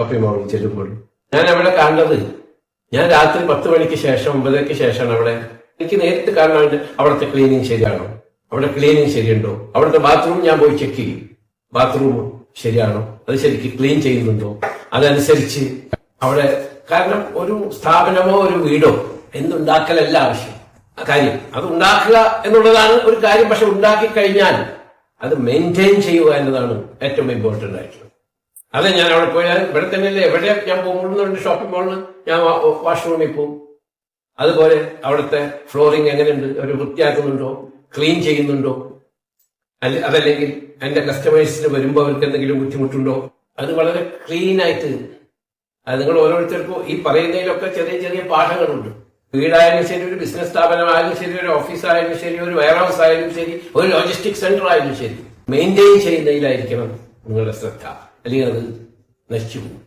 Shopping മാളിൽ ചെല്ലുമ്പോൾ ഞാൻ അവിടെ കാണുന്നത്, ഞാൻ രാത്രി 10 മണിക്ക് ശേഷം 9ക്ക് ശേഷമാണ് അവിടെ. എനിക്ക് നേരിട്ട് കാണാൻ അവിടുത്തെ ക്ലീനിങ് ശരിയാണോ, അവിടെ ക്ലീനിങ് ശരിയുണ്ടോ, അവിടുത്തെ ബാത്റൂം ഞാൻ പോയി ചെക്ക് ചെയ്യും. ബാത്റൂം ശരിയാണോ, അത് ശരിക്കും ക്ലീൻ ചെയ്യുന്നുണ്ടോ, അതനുസരിച്ച് അവിടെ. കാരണം ഒരു സ്ഥാപനമോ ഒരു വീടോ എന്തുണ്ടാക്കലല്ല ആവശ്യം കാര്യം. അത് ഉണ്ടാക്കുക എന്നുള്ളതാണ് ഒരു കാര്യം. പക്ഷെ ഉണ്ടാക്കി കഴിഞ്ഞാൽ അത് മെയിൻറ്റെയിൻ ചെയ്യുക എന്നതാണ് ഏറ്റവും ഇമ്പോർട്ടന്റ് ആയിട്ടുള്ളത്. അതെ, ഞാൻ അവിടെ പോയാൽ ഇവിടെ തന്നെയല്ലേ, എവിടെ ഞാൻ പോകുമ്പോഴുണ്ട് ഷോപ്പിംഗ് മാളിൽ ഞാൻ വാഷ്റൂമിൽ പോകും. അതുപോലെ അവിടുത്തെ ഫ്ലോറിംഗ് എങ്ങനെയുണ്ട്, അവർ വൃത്തിയാക്കുന്നുണ്ടോ, ക്ലീൻ ചെയ്യുന്നുണ്ടോ, അതല്ലെങ്കിൽ എന്റെ കസ്റ്റമേഴ്സിന് വരുമ്പോൾ അവർക്ക് എന്തെങ്കിലും ബുദ്ധിമുട്ടുണ്ടോ, അത് വളരെ ക്ലീൻ ആയിട്ട്. അത് നിങ്ങൾ ഓരോരുത്തർക്കും ഈ പറയുന്നതിലൊക്കെ ചെറിയ ചെറിയ പാഠങ്ങളുണ്ട്. വീടായാലും ശരി, ഒരു ബിസിനസ് സ്ഥാപനമായാലും ശരി, ഒരു ഓഫീസായാലും ശരി, ഒരു വെയർ ഹൗസ് ആയാലും ശരി, ഒരു ലോജിസ്റ്റിക് സെന്റർ ആയാലും ശരി, മെയിൻറ്റെയിൻ ചെയ്യുന്നതിലായിരിക്കണം നിങ്ങളുടെ ശ്രദ്ധ, അല്ലെങ്കിൽ അത് നശിച്ചു പോകും.